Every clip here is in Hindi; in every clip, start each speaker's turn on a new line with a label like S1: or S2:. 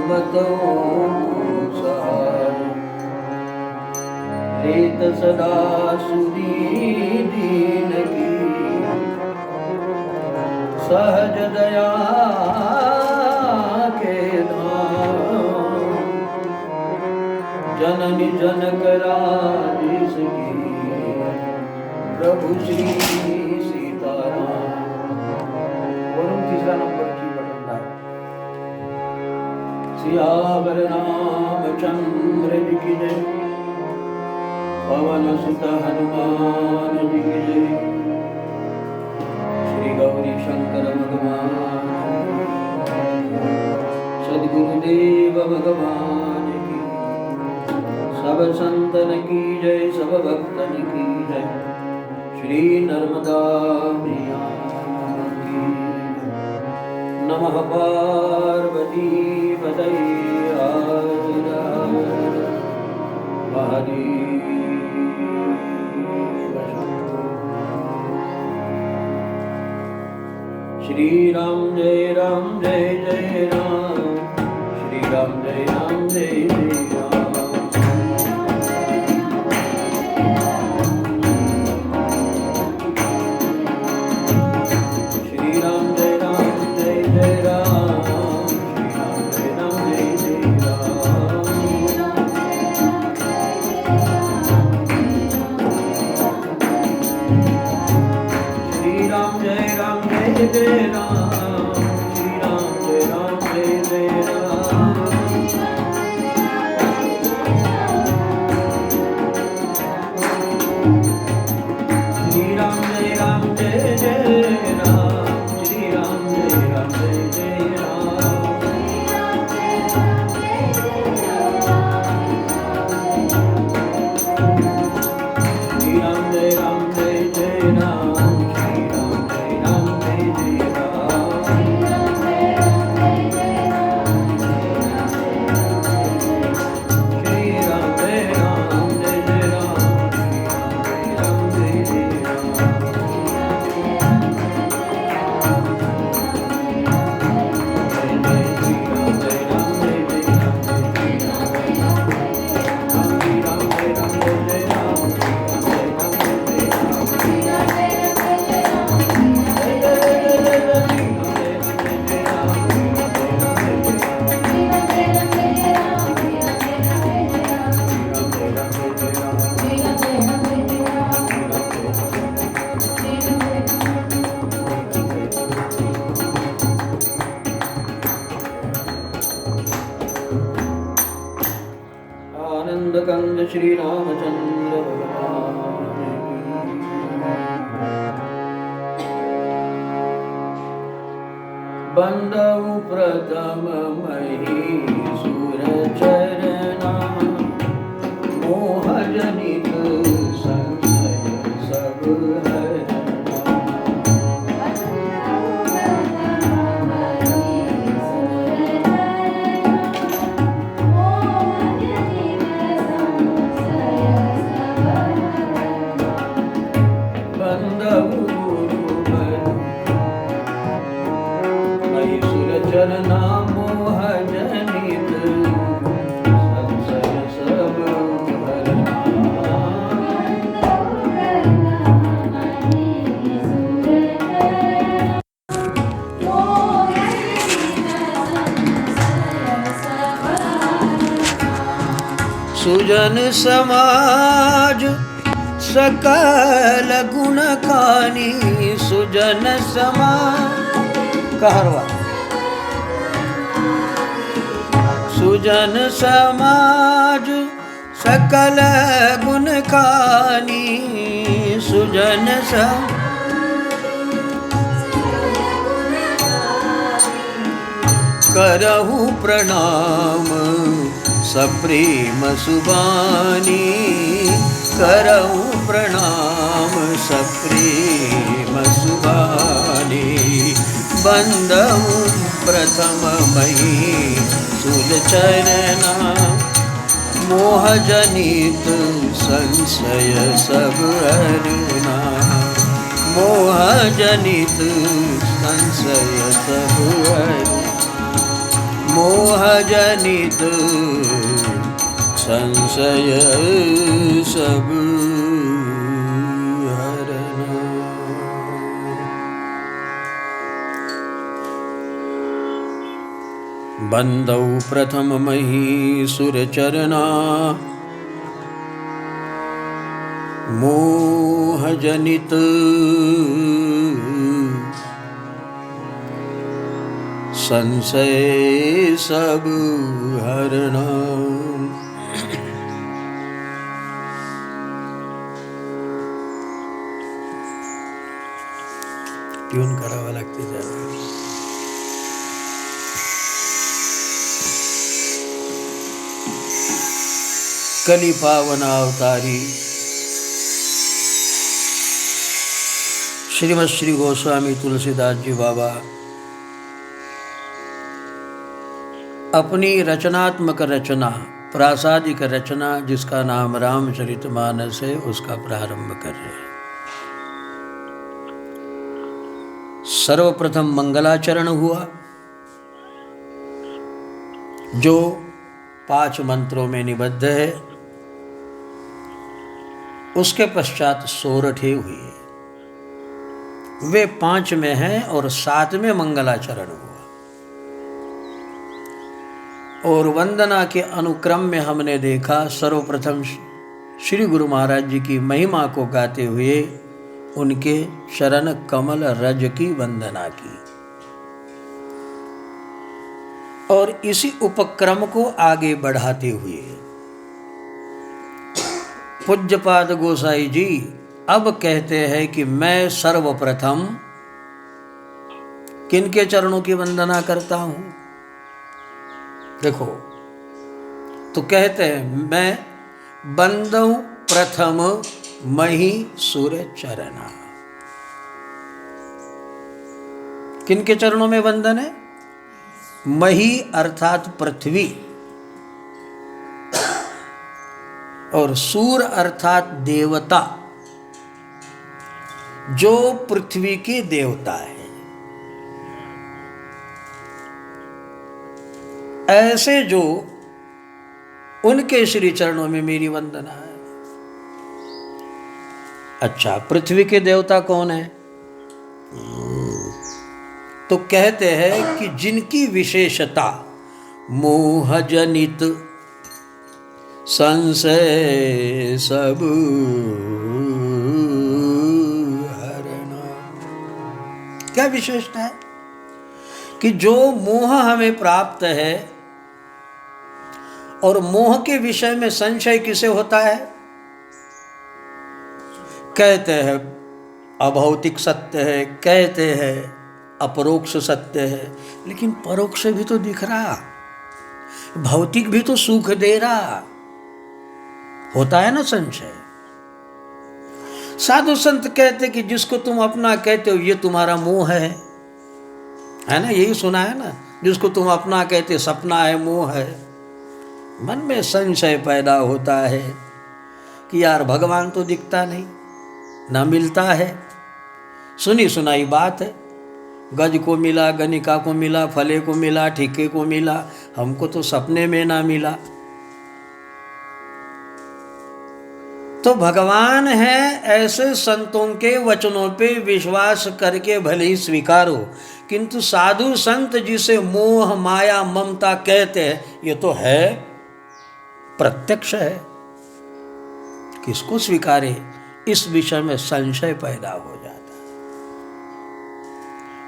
S1: बतो सहाय, लेत सदा सुदीन की, सहज दया के धाम, जननी जनक राजेश की, प्रभु श्री सीताराम। वरुण तीसरा नंबर की बटन है। सियावर रामचंद्र जी की जय, पवन सुत हनुमान जी की जय, श्री गौरी शंकर भगवान, सद्गुरुदेव भगवान की, सब संतन की जय, सब भक्तन की जय, श्री नर्मदा मैया की। नमः पार्वती पतये हर हर महादेव। श्री राम जय जय राम, श्री राम जय जय राम। कंद श्री रामचंद्र भगवान बंदऊ प्रथम मही सुर चरना, मोह जनित संशय सब हरना। चरना मोह जनित संशय सब हरना। सुजन समाज सकल गुण खानी, सुजन समाज कहरवा। सुजन समाज सकल गुण खानी, सुजन करहु प्रणाम सप्रेम सुबानी, करहु प्रणाम सप्रेम सुबानी। बंदहु प्रथम मही सुल चरना, मोह जनित संशय सब हरना। मोह जनित संशय सब हरना। मोह जनित संशय सब हरना। बंदौ प्रथम महीसुर चरना मोह जनित संशय सब हरना। ट्यून करावा लागते जरा। कली पावन अवतारी श्रीमद श्री गोस्वामी तुलसीदास जी बाबा अपनी रचनात्मक रचना, प्रासादिक रचना जिसका नाम रामचरितमानस है, उसका प्रारंभ कर रहे हैं। सर्वप्रथम मंगलाचरण हुआ जो 5 मंत्रों में निबद्ध है। उसके पश्चात सोरठे हुए, वे 5 में हैं और 7 में मंगलाचरण हुआ। और वंदना के अनुक्रम में हमने देखा सर्वप्रथम श्री गुरु महाराज जी की महिमा को गाते हुए उनके चरण कमल रज की वंदना की, और इसी उपक्रम को आगे बढ़ाते हुए पूज्यपाद गोसाई जी अब कहते हैं कि मैं सर्वप्रथम किनके चरणों की वंदना करता हूं। देखो, तो कहते हैं मैं बंदौ प्रथम महीसुर चरना। किनके चरणों में वंदन है? मही अर्थात पृथ्वी, और सूर अर्थात देवता, जो पृथ्वी के देवता है। ऐसे जो उनके श्री चरणों में मेरी वंदना है। अच्छा, पृथ्वी के देवता कौन है? तो कहते हैं कि जिनकी विशेषता मोह जनित संशय सब हरना। क्या विशेषता है? कि जो मोह हमें प्राप्त है, और मोह के विषय में संशय किसे होता है? कहते हैं अभौतिक सत्य है, कहते हैं अपरोक्ष सत्य है, लेकिन परोक्ष भी तो दिख रहा, भौतिक भी तो सुख दे रहा, होता है ना संशय। साधु संत कहते कि जिसको तुम अपना कहते हो ये तुम्हारा मोह है ना? यही सुना है ना, जिसको तुम अपना कहते सपना है, मोह है। मन में संशय पैदा होता है कि यार भगवान तो दिखता नहीं, ना मिलता है। सुनी सुनाई बात है, गज को मिला, गनिका को मिला, फले को मिला, ठीके को मिला, हमको तो सपने में ना मिला। तो भगवान है, ऐसे संतों के वचनों पे विश्वास करके भले ही स्वीकारो, किंतु साधु संत जिसे मोह माया ममता कहते हैं, ये तो है, प्रत्यक्ष है, किसको स्वीकारे? इस विषय में संशय पैदा हो जाता है।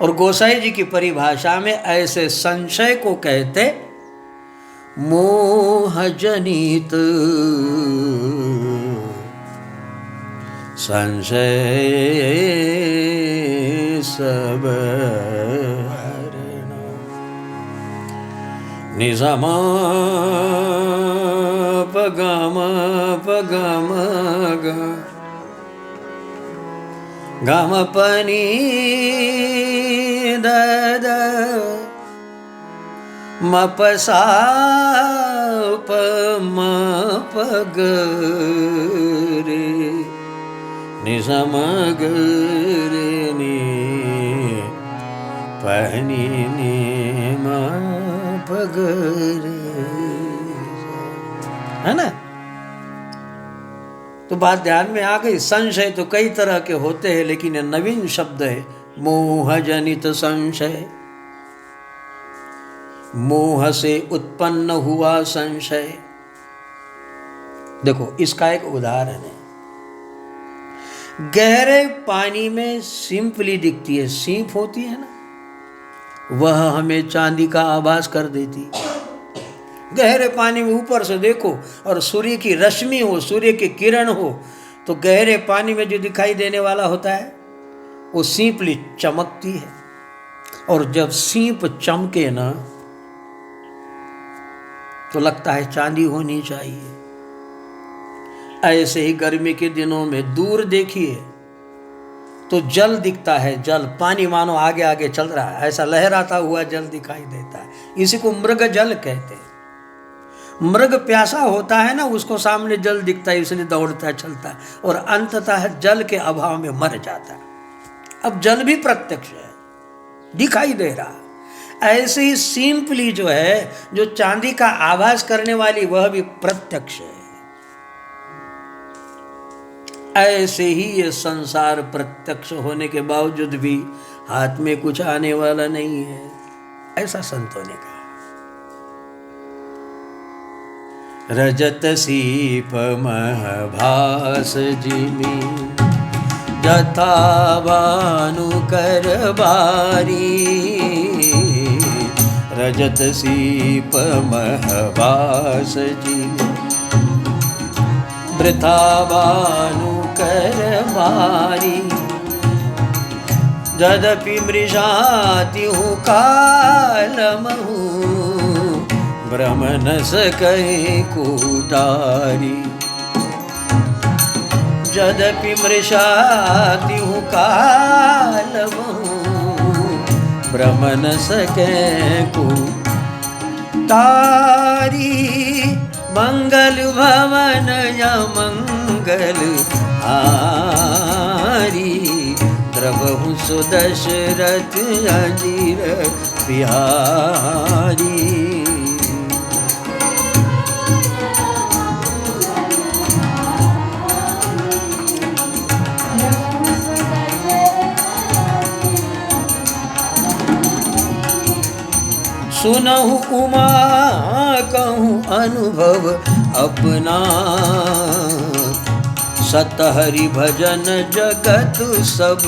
S1: और गोसाई जी की परिभाषा में ऐसे संशय को कहते मोह जनित संशय सब हरना। निजमा पगम पगम गम पनी दद मपसा पम पगरे निसमगरे नि पहनी नि मपगरे। है ना। तो बात ध्यान में आ गई। संशय तो कई तरह के होते हैं, लेकिन यह नवीन शब्द है, मोह जनित संशय। मोह से उत्पन्न हुआ संशय। देखो इसका एक उदाहरण है। गहरे पानी में सिंपली दिखती है, सीप होती है ना, वह हमें चांदी का आभास कर देती। गहरे पानी में ऊपर से देखो और सूर्य की रश्मि हो, सूर्य की किरण हो, तो गहरे पानी में जो दिखाई देने वाला होता है वो सीपली चमकती है। और जब सीप चमके ना तो लगता है चांदी होनी चाहिए। ऐसे ही गर्मी के दिनों में दूर देखिए तो जल दिखता है, जल, पानी मानो आगे आगे चल रहा है, ऐसा लहराता हुआ जल दिखाई देता है। इसी को मृग जल कहते हैं। मृग प्यासा होता है ना, उसको सामने जल दिखता है इसलिए दौड़ता है, चलता है, और अंततः जल के अभाव में मर जाता है। अब जल भी प्रत्यक्ष है, दिखाई दे रहा। ऐसे ही सिंपली जो है, जो चांदी का आभास करने वाली, वह भी प्रत्यक्ष है। ऐसे ही ये संसार प्रत्यक्ष होने के बावजूद भी हाथ में कुछ आने वाला नहीं है, ऐसा संतों ने कहा। रजत सीप महभास जिमी, जथा भानु कर बारी। रजत सीप महभास जिमी, वृथा भानु कर बारी। यद्यपि मृषाति हूँ कालमहु, ब्रह्म न सके कूटारी। यद्यपि मृषाति हूँ कालमहु, ब्रह्म न सके कूटारी। मंगल भवन या मंगल हारी, द्रवहु सुदशरथ अजीर बिहारी। सुनहु उमा कहूँ अनुभव अपना, सतहरि भजन जगत सब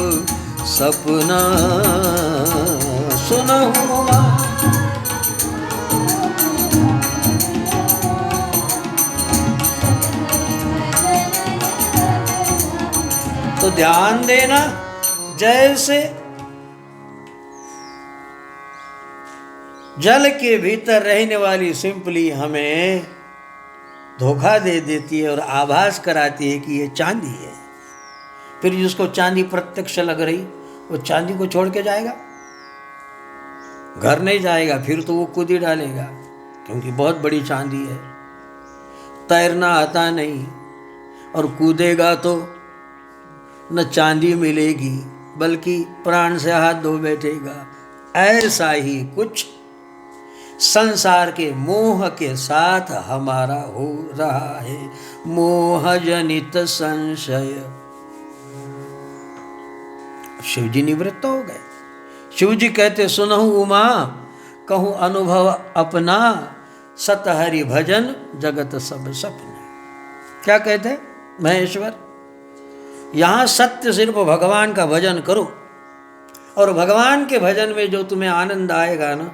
S1: सपना। सुनहु उमा, तो ध्यान देना, जैसे जल के भीतर रहने वाली सिंपली हमें धोखा दे देती है और आभास कराती है कि ये चांदी है। फिर जिसको चांदी प्रत्यक्ष लग रही, वो चांदी को छोड़ के जाएगा? घर नहीं जाएगा, फिर तो वो कूद ही डालेगा, क्योंकि बहुत बड़ी चांदी है। तैरना आता नहीं और कूदेगा तो न चांदी मिलेगी बल्कि प्राण से हाथ धो बैठेगा। ऐसा ही कुछ संसार के मोह के साथ हमारा हो रहा है, मोह जनित संशय। शिव जी निवृत्त हो गए। शिव जी कहते, सुनहु उमा कहूँ अनुभव अपना, सतहरि भजन जगत सब सपना। क्या कहते महेश्वर? यहाँ सत्य सिर्फ भगवान का भजन करो, और भगवान के भजन में जो तुम्हें आनंद आएगा ना,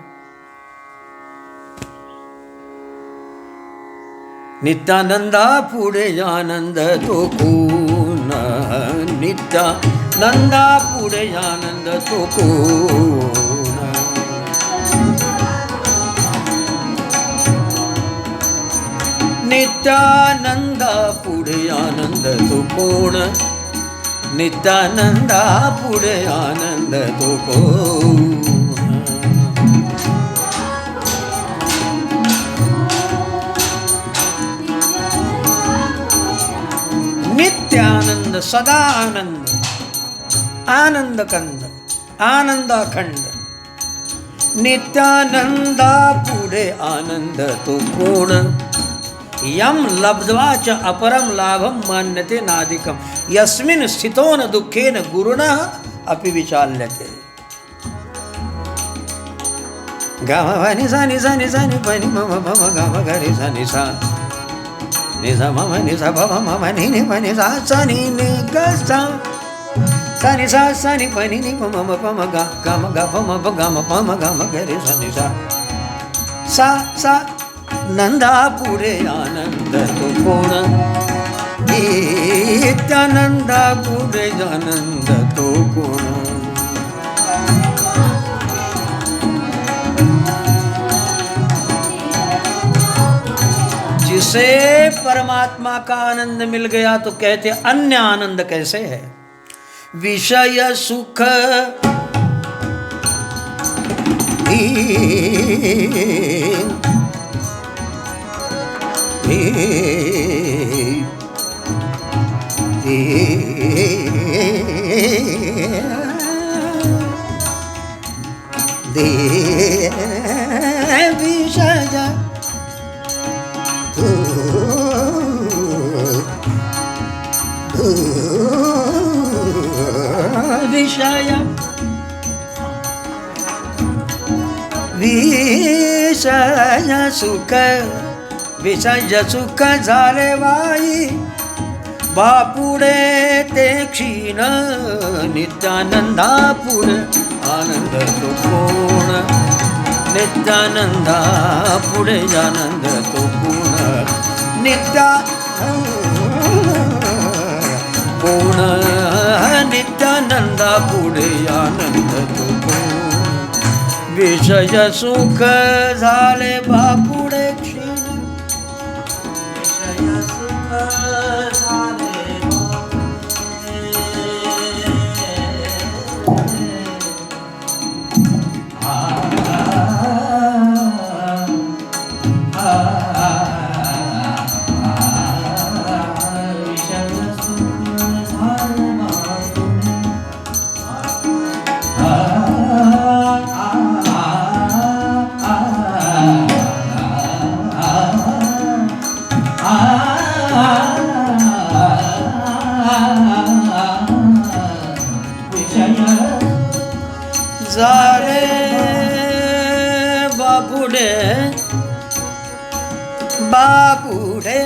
S1: नित्यानंदा पुढे आनंद तो कोण, नित्यानंदा पुढे आनंद तो कोण। नित्यानंदा पुढे आनंद तो कोण, नित्यानंदा पुढे आनंद तो कोण। नित्यानंद, सदा आनंद, आनंद कंद, आनंद अखंड। नित्यानंदा पुढे आनंद तो कोण, यम लब्ध्वा च अपरम लाभम मन्यते नाधिकम यस्मिन् स्थितो न दुःखेन गुरुणः अपि विचाल्यते। ग म प नि सा नि सा नि सा नि प नि म म प म ग म ग रे सा नि सा म म नि सा प म म म नि नि प नि सा सा नि नि ग सा सा नि प नि नि प म म प म ग ग म ग प म प ग म प म ग म ग रे सा नि सा सा नंदा पुढे आनंद तो कोण नित्यानंदा पुढे आनंद तो कोण। जिसे परमात्मा का आनंद मिल गया तो कहते अन्य आनंद कैसे है। विषय सुख विषय विषय सुख विषय सुख झाले वाई बापुडे ते क्षीण नित्यानंदा पुढे आनंद तो कोण नित्यानंदा पुढे आनंद तो कोण नित्या कोण नित्यानंदा पुढे आनंद तो कोण। विषय सुख झाले बापुडे क्षीण विषय सुख झाले झाले बापुडे बापुडे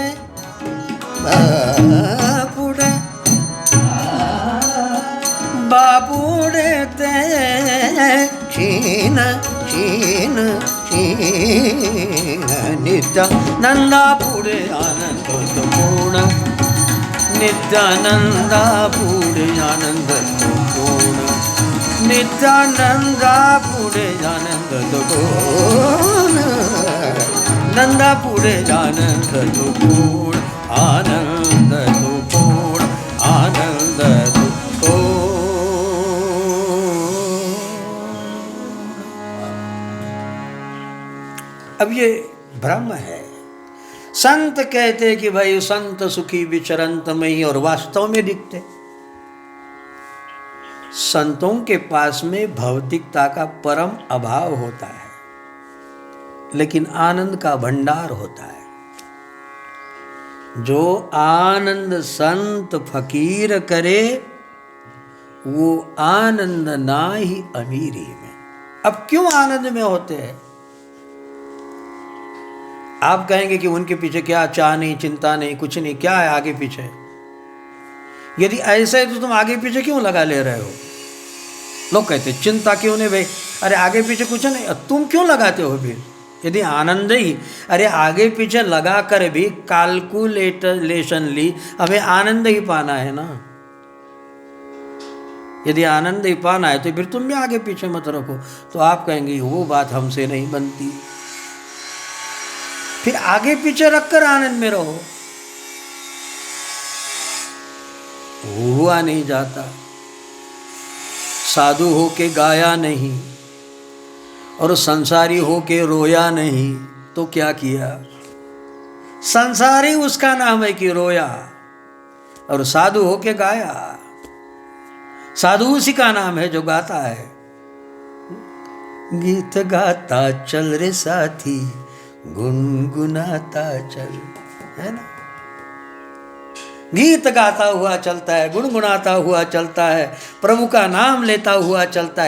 S1: बापुडे बापुडे ते क्षीण क्षीण क्षीण नित्यानंदा पुढे आनंद तो कोण नित्यानंदा पुढे आनंद तो कोण नित्यानंदा पुढे आनंद तो कोण नंदा पुढे आनंद तो कोण आनंद तो कोण आनंद तो कोण। अब ये भ्रम है। संत कहते कि भाई संत सुखी विचरंत में ही और वास्तव में दिखते। संतों के पास में भौतिकता का परम अभाव होता है लेकिन आनंद का भंडार होता है। जो आनंद संत फकीर करे वो आनंद ना ही अमीरी में। अब क्यों आनंद में होते हैं? आप कहेंगे कि उनके पीछे क्या चाह नहीं चिंता नहीं कुछ नहीं, क्या है आगे पीछे? यदि ऐसा है तो तुम आगे पीछे क्यों लगा ले रहे हो? लोग कहते चिंता क्यों नहीं भाई, अरे आगे पीछे कुछ नहीं, तुम क्यों लगाते हो फिर? यदि आनंद ही, अरे आगे पीछे लगा कर भी कैलकुलेशन ली, हमें आनंद ही पाना है ना। यदि आनंद ही पाना है तो फिर तुम भी आगे पीछे मत रखो। तो आप कहेंगे वो बात हमसे नहीं बनती, फिर आगे पीछे रखकर आनंद में रहो। हुआ नहीं जाता। साधु होके गाया नहीं और संसारी होके रोया नहीं तो क्या किया? संसारी उसका नाम है कि रोया और साधु होके गाया। साधु उसी का नाम है जो गाता है। गीत गाता चल रे साथी गुनगुनाता चल, है ना। गीत गाता हुआ चलता है, गुनगुनाता हुआ चलता है, प्रभु का नाम लेता हुआ चलता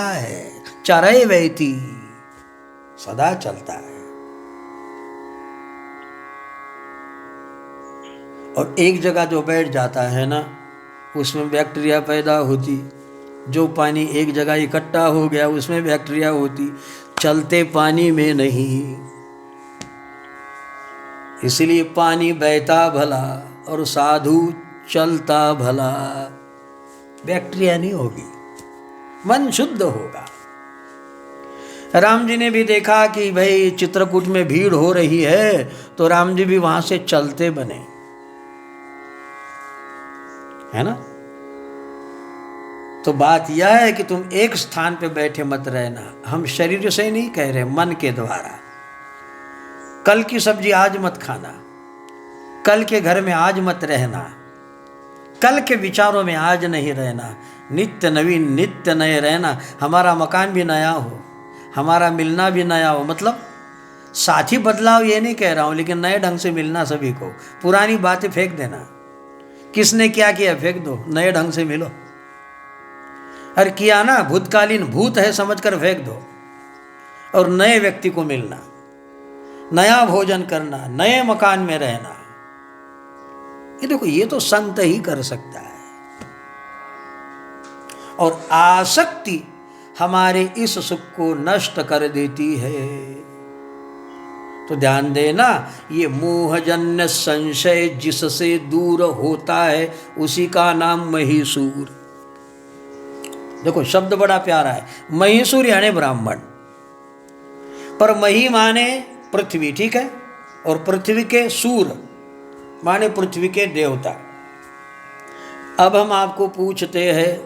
S1: है, चरय वैती, सदा चलता है। और एक जगह जो बैठ जाता है ना, उसमें बैक्टीरिया पैदा होती। जो पानी एक जगह इकट्ठा हो गया उसमें बैक्टीरिया होती, चलते पानी में नहीं। इसलिए पानी बहता भला और साधु चलता भला। बैक्टीरिया नहीं होगी, मन शुद्ध होगा। राम जी ने भी देखा कि भाई चित्रकूट में भीड़ हो रही है, तो राम जी भी वहां से चलते बने, है ना। तो बात यह है कि तुम एक स्थान पे बैठे मत रहना। हम शरीर से नहीं कह रहे, मन के द्वारा। कल की सब्जी आज मत खाना, कल के घर में आज मत रहना, कल के विचारों में आज नहीं रहना। नित्य नवीन नित्य नए रहना। हमारा मकान भी नया हो, हमारा मिलना भी नया हो। मतलब साथी बदलाव ये नहीं कह रहा हूँ, लेकिन नए ढंग से मिलना सभी को। पुरानी बातें फेंक देना, किसने क्या किया फेंक दो, नए ढंग से मिलो। अरे किया ना, भूतकालीन भूत है समझकर फेंक दो, और नए व्यक्ति को मिलना, नया भोजन करना, नए मकान में रहना। ये देखो, ये तो संत ही कर सकता है। और आसक्ति हमारे इस सुख को नष्ट कर देती है। तो ध्यान देना, ये मोहजन्य संशय जिससे दूर होता है उसी का नाम महीसूर। देखो शब्द बड़ा प्यारा है, महीसूर यानी ब्राह्मण। पर मही माने पृथ्वी, ठीक है, और पृथ्वी के सूर माने पृथ्वी के देवता। अब हम आपको पूछते हैं,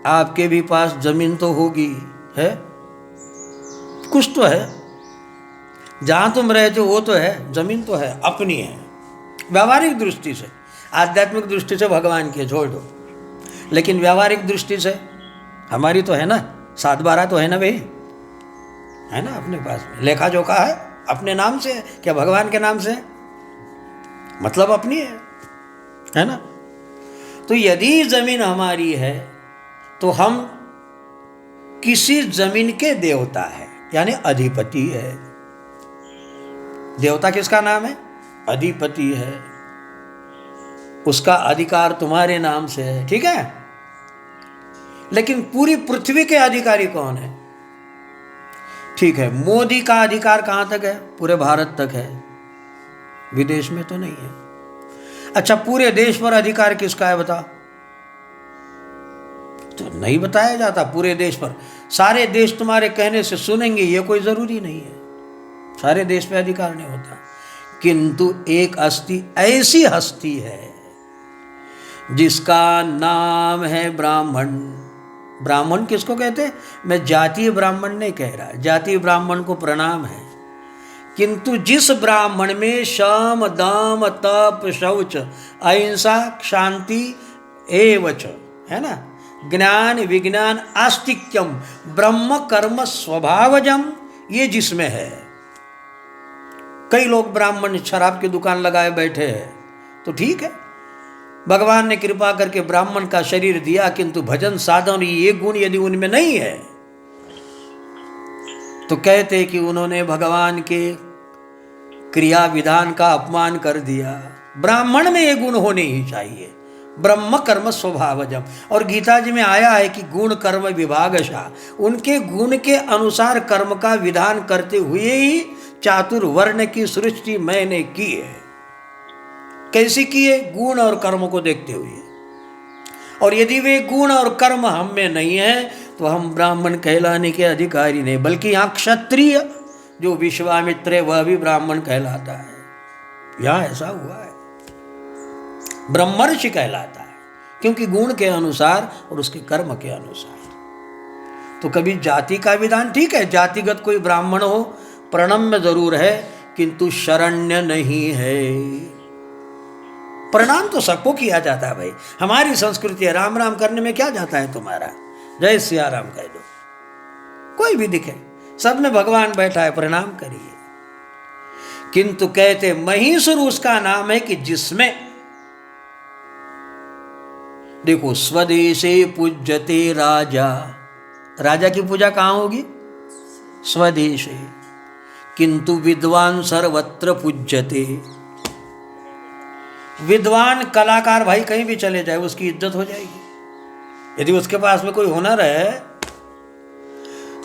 S1: आपके भी पास जमीन तो होगी, है, कुछ तो है, जहां तुम रहते हो वो तो है, जमीन तो है, अपनी है व्यावहारिक दृष्टि से। आध्यात्मिक दृष्टि से भगवान की छोड़ दो, लेकिन व्यावहारिक दृष्टि से हमारी तो है ना, 7/12 तो है ना भाई, है ना अपने पास में। लेखा जोखा है, अपने नाम से है क्या, भगवान के नाम से है, मतलब अपनी है ना। तो यदि जमीन हमारी है तो हम किसी जमीन के देवता है, यानी अधिपति है। देवता किसका नाम है, अधिपति है, उसका अधिकार तुम्हारे नाम से है, ठीक है। लेकिन पूरी पृथ्वी के अधिकारी कौन है, ठीक है। मोदी का अधिकार कहां तक है, पूरे भारत तक है, विदेश में तो नहीं है। अच्छा, पूरे देश पर अधिकार किसका है बताओ, तो नहीं बताया जाता। पूरे देश पर, सारे देश तुम्हारे कहने से सुनेंगे ये कोई जरूरी नहीं है, सारे देश पे अधिकार नहीं होता। किंतु एक हस्ती, ऐसी हस्ती है जिसका नाम है ब्राह्मण। ब्राह्मण किसको कहते हैं, मैं जातीय ब्राह्मण नहीं कह रहा, जातीय ब्राह्मण को प्रणाम है, किंतु जिस ब्राह्मण में शम दाम तप शौच अहिंसा शांति एवच, है ना, ज्ञान विज्ञान आस्तिक्यम ब्रह्म कर्म स्वभावजम, ये जिसमें है। कई लोग ब्राह्मण शराब की दुकान लगाए बैठे हैं, तो ठीक है, भगवान ने कृपा करके ब्राह्मण का शरीर दिया, किंतु भजन साधन ये गुण यदि उनमें नहीं है तो कहते कि उन्होंने भगवान के क्रिया विधान का अपमान कर दिया। ब्राह्मण में ये गुण होने ही चाहिए, ब्रह्म कर्म स्वभावजम। और गीता जी में आया है कि गुण कर्म विभागशा, उनके गुण के अनुसार कर्म का विधान करते हुए ही चातुर्वर्ण की सृष्टि मैंने की है। कैसी की है, गुण और कर्म को देखते हुए। और यदि वे गुण और कर्म हम में नहीं है तो हम ब्राह्मण कहलाने के अधिकारी नहीं, बल्कि यहाँ क्षत्रिय जो विश्वामित्र है वह भी ब्राह्मण कहलाता है, यहाँ ऐसा हुआ है, ब्रह्मर्षि कहलाता है, क्योंकि गुण के अनुसार और उसके कर्म के अनुसार। तो कभी जाति का विधान, ठीक है, जातिगत कोई ब्राह्मण हो प्रणम्य जरूर है, किंतु शरण्य नहीं है। प्रणाम तो सबको किया जाता है भाई, हमारी संस्कृति है, राम राम करने में क्या जाता है तुम्हारा, जय सिया राम कह दो, कोई भी दिखे, सब में भगवान बैठा है, प्रणाम करिए। किंतु कहते महीसुर उसका नाम है कि जिसमें, देखो, स्वदेशे पूज्यते राजा, राजा की पूजा कहाँ होगी? स्वदेशे। किंतु विद्वान सर्वत्र पूज्यते, विद्वान कलाकार भाई कहीं भी चले जाए उसकी इज्जत हो जाएगी। यदि उसके पास में कोई हुनर है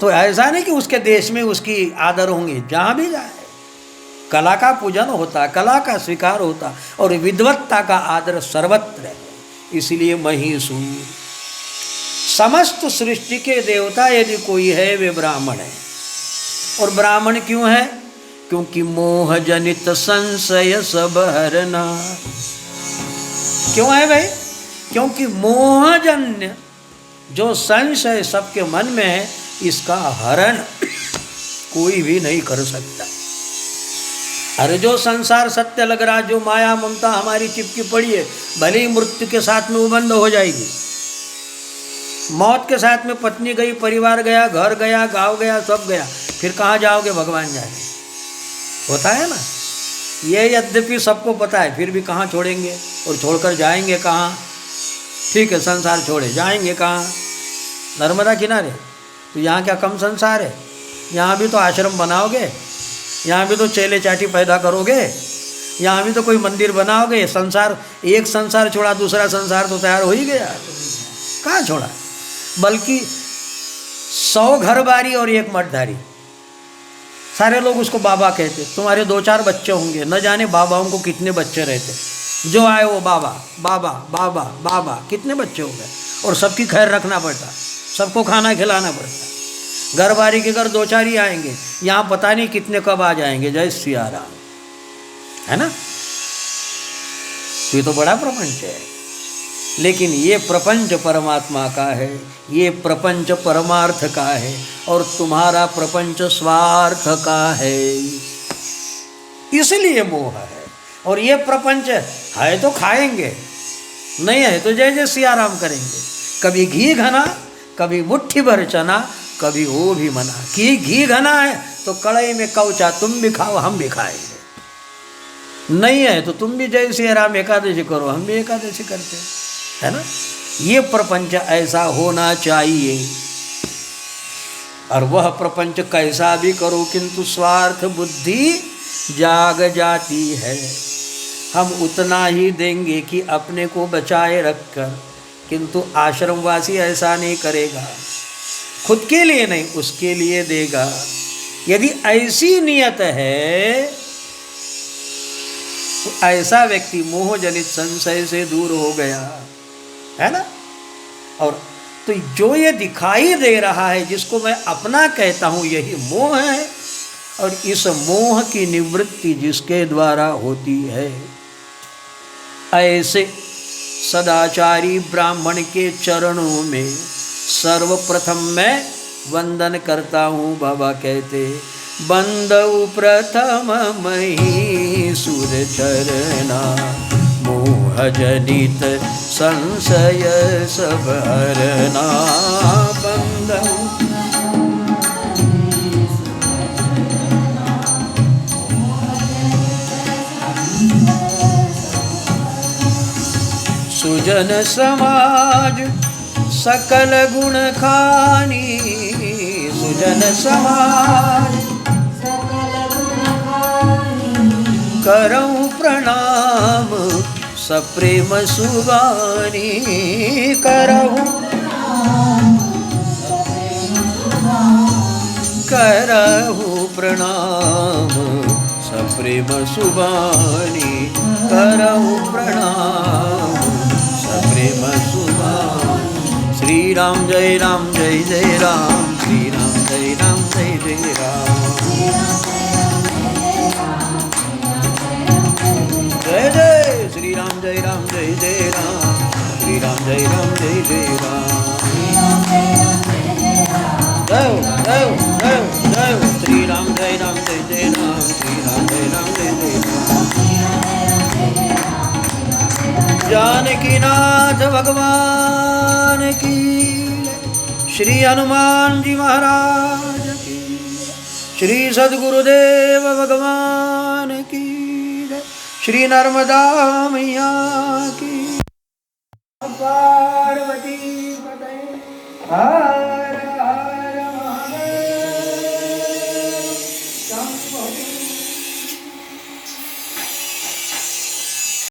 S1: तो ऐसा नहीं कि उसके देश में उसकी आदर होंगी, जहां भी जाए कला का पूजन होता, कला का स्वीकार होता, और विद्वत्ता का आदर सर्वत्र है। इसलिए महीसुर, समस्त सृष्टि के देवता यदि कोई है वे ब्राह्मण है। और ब्राह्मण क्यों है? क्योंकि मोह जनित संशय सब हरना। क्यों है भाई? क्योंकि मोहजन्य जो संशय सबके मन में है, इसका हरण कोई भी नहीं कर सकता। अरे जो संसार सत्य लग रहा, जो माया ममता हमारी चिपकी पड़ी है, भले ही मृत्यु के साथ में वो बंद हो जाएगी। मौत के साथ में पत्नी गई, परिवार गया, घर गया, गांव गया, सब गया, फिर कहाँ जाओगे? भगवान जाए। होता है ना ये, यद्यपि सबको पता है, फिर भी कहाँ छोड़ेंगे और छोड़कर जाएंगे कहाँ? ठीक है, संसार छोड़े, जाएंगे कहाँ? नर्मदा किनारे। तो यहाँ क्या कम संसार है? यहाँ भी तो आश्रम बनाओगे, यहाँ भी तो चेले चाटी पैदा करोगे, यहाँ भी तो कोई मंदिर बनाओगे। संसार, एक संसार छोड़ा दूसरा संसार तो तैयार हो ही गया। कहाँ छोड़ा? बल्कि 100 घरबारी और एक मठधारी, सारे लोग उसको बाबा कहते। तुम्हारे 2-4 बच्चे होंगे, न जाने बाबाओं को कितने बच्चे रहते, जो आए वो बाबा बाबा बाबा बाबा, कितने बच्चे हो गए। और सबकी खैर रखना पड़ता, सबको खाना खिलाना पड़ता। घरबारी के घर 2-4 ही आएंगे, यहाँ पता नहीं कितने कब आ जाएंगे। जय सिया राम, है ना? तो ये तो बड़ा प्रपंच है। लेकिन ये प्रपंच परमात्मा का है, ये प्रपंच परमार्थ का है, और तुम्हारा प्रपंच स्वार्थ का है। इसलिए मोह है। और ये प्रपंच है तो खाएंगे, नहीं है तो जय जय सिया राम करेंगे। कभी घी घना, कभी मुट्ठी भर चना, कभी वो भी मना। कि घी घना है तो कढ़ाई में कौचा, तुम भी खाओ हम भी खाएंगे। नहीं है तो तुम भी जय सिया राम एकादशी करो, हम भी एकादशी करते, है ना? ये प्रपंच ऐसा होना चाहिए। और वह प्रपंच कैसा भी करो, किंतु स्वार्थ बुद्धि जाग जाती है। हम उतना ही देंगे कि अपने को बचाए रखकर, किंतु आश्रमवासी ऐसा नहीं करेगा। खुद के लिए नहीं, उसके लिए देगा। यदि ऐसी नियत है तो ऐसा व्यक्ति मोह जनित संशय से दूर हो गया, है ना? और तो जो ये दिखाई दे रहा है, जिसको मैं अपना कहता हूं, यही मोह है। और इस मोह की निवृत्ति जिसके द्वारा होती है, ऐसे सदाचारी ब्राह्मण के चरणों में सर्वप्रथम मैं वंदन करता हूँ। बाबा कहते, बंदौ प्रथम महीसुर चरना, मोह जनित संशय सब हरना। बंदौ सुजन समाज सकल गुण खानी, सुजन समाज करऊं प्रणाम सप्रेम सुबानी। करऊं प्रणाम सप्रेम सुबानी, करऊं प्रणाम सप्रेम सुबानी। श्री राम जय राम जय जय राम, श्री राम जय राम जय जय राम। जय जय श्री राम जय राम जय जय राम, श्री राम जय राम जय जय राम। जय जय जय जय श्री राम जय राम जय जय राम, श्री राम जय राम जय जय राम। जानकी नाथ भगवान की, श्री हनुमान जी महाराज की, श्री सद्गुरुदेव भगवान की जय। श्री नर्मदा मैया की। पार्वती पते